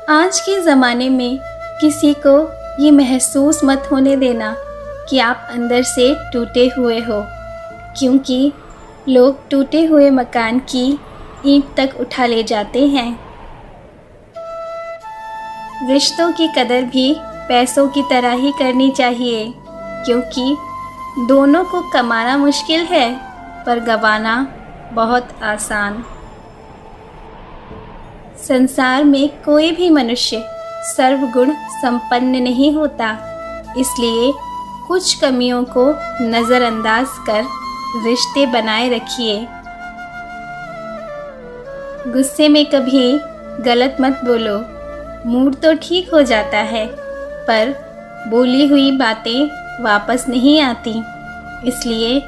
आज के ज़माने में किसी को ये महसूस मत होने देना कि आप अंदर से टूटे हुए हो, क्योंकि लोग टूटे हुए मकान की ईंट तक उठा ले जाते हैं। रिश्तों की कदर भी पैसों की तरह ही करनी चाहिए, क्योंकि दोनों को कमाना मुश्किल है पर गंवाना बहुत आसान। संसार में कोई भी मनुष्य सर्वगुण संपन्न नहीं होता, इसलिए कुछ कमियों को नज़रअंदाज कर रिश्ते बनाए रखिए। गुस्से में कभी गलत मत बोलो, मूड तो ठीक हो जाता है पर बोली हुई बातें वापस नहीं आती। इसलिए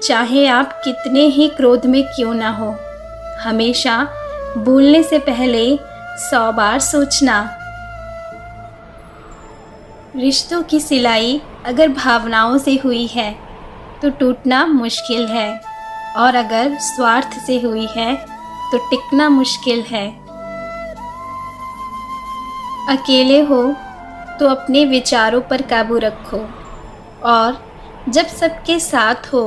चाहे आप कितने ही क्रोध में क्यों ना हो, हमेशा बोलने से पहले 100 बार सोचना। रिश्तों की सिलाई अगर भावनाओं से हुई है तो टूटना मुश्किल है, और अगर स्वार्थ से हुई है तो टिकना मुश्किल है। अकेले हो तो अपने विचारों पर काबू रखो, और जब सबके साथ हो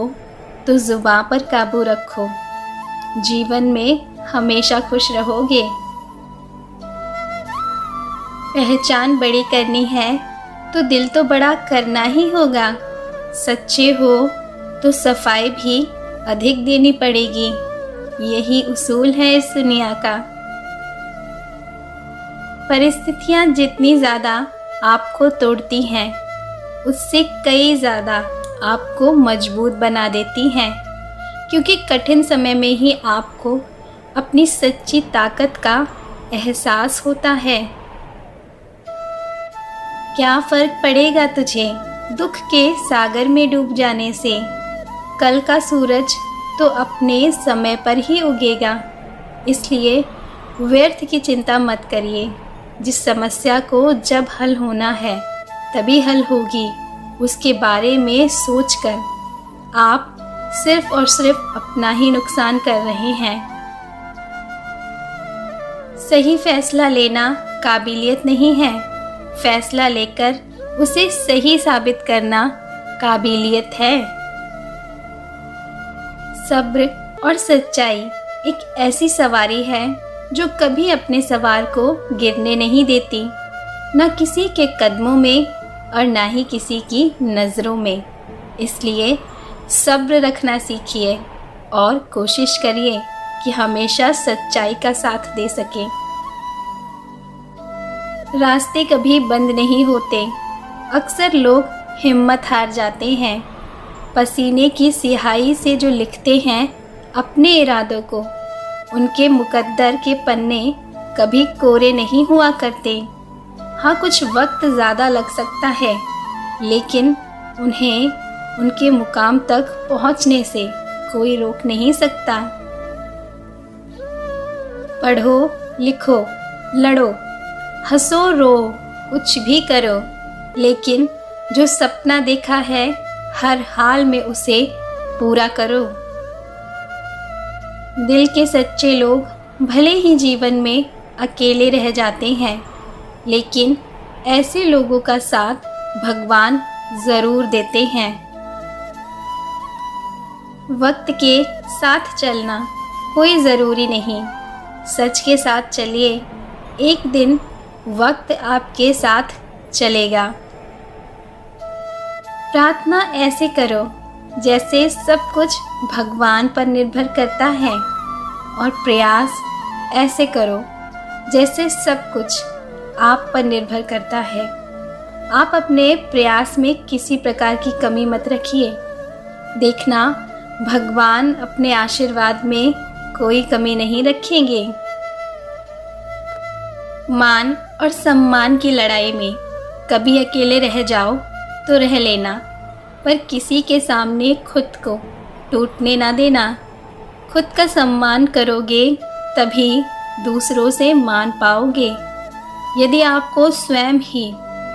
तो ज़ुबान पर काबू रखो। जीवन में हमेशा खुश रहोगे। पहचान बड़ी करनी है तो दिल तो बड़ा करना ही होगा। सच्चे हो तो सफाई भी अधिक देनी पड़ेगी। यही उसूल है इस दुनिया का। परिस्थितियाँ जितनी ज़्यादा आपको तोड़ती हैं, उससे कई ज़्यादा आपको मजबूत बना देती हैं, क्योंकि कठिन समय में ही आपको अपनी सच्ची ताकत का एहसास होता है। क्या फ़र्क पड़ेगा तुझे दुख के सागर में डूब जाने से? कल का सूरज तो अपने समय पर ही उगेगा। इसलिए व्यर्थ की चिंता मत करिए। जिस समस्या को जब हल होना है तभी हल होगी, उसके बारे में सोचकर आप सिर्फ और सिर्फ अपना ही नुकसान कर रहे हैं। सही फैसला लेना काबिलियत नहीं है, फैसला लेकर उसे सही साबित करना काबिलियत है। सब्र और सच्चाई एक ऐसी सवारी है जो कभी अपने सवार को गिरने नहीं देती, न किसी के कदमों में और ना ही किसी की नज़रों में। इसलिए सब्र रखना सीखिए और कोशिश करिए कि हमेशा सच्चाई का साथ दे सकें। रास्ते कभी बंद नहीं होते। अक्सर लोग हिम्मत हार जाते हैं। पसीने की स्याही से जो लिखते हैं अपने इरादों को, उनके मुकद्दर के पन्ने कभी कोरे नहीं हुआ करते। हाँ, कुछ वक्त ज़्यादा लग सकता है, लेकिन उन्हें उनके मुकाम तक पहुँचने से कोई रोक नहीं सकता। पढ़ो, लिखो, लड़ो, हंसो, रो, कुछ भी करो, लेकिन जो सपना देखा है हर हाल में उसे पूरा करो। दिल के सच्चे लोग भले ही जीवन में अकेले रह जाते हैं, लेकिन ऐसे लोगों का साथ भगवान ज़रूर देते हैं। वक्त के साथ चलना कोई ज़रूरी नहीं, सच के साथ चलिए, एक दिन वक्त आपके साथ चलेगा। प्रार्थना ऐसे करो जैसे सब कुछ भगवान पर निर्भर करता है, और प्रयास ऐसे करो जैसे सब कुछ आप पर निर्भर करता है। आप अपने प्रयास में किसी प्रकार की कमी मत रखिए। देखना, भगवान अपने आशीर्वाद में कोई कमी नहीं रखेंगे। मान और सम्मान की लड़ाई में कभी अकेले रह जाओ तो रह लेना, पर किसी के सामने खुद को टूटने ना देना। खुद का सम्मान करोगे तभी दूसरों से मान पाओगे। यदि आपको स्वयं ही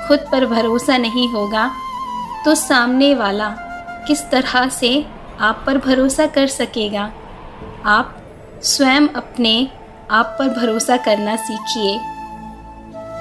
खुद पर भरोसा नहीं होगा तो सामने वाला किस तरह से आप पर भरोसा कर सकेगा? आप स्वयं अपने आप पर भरोसा करना सीखिए।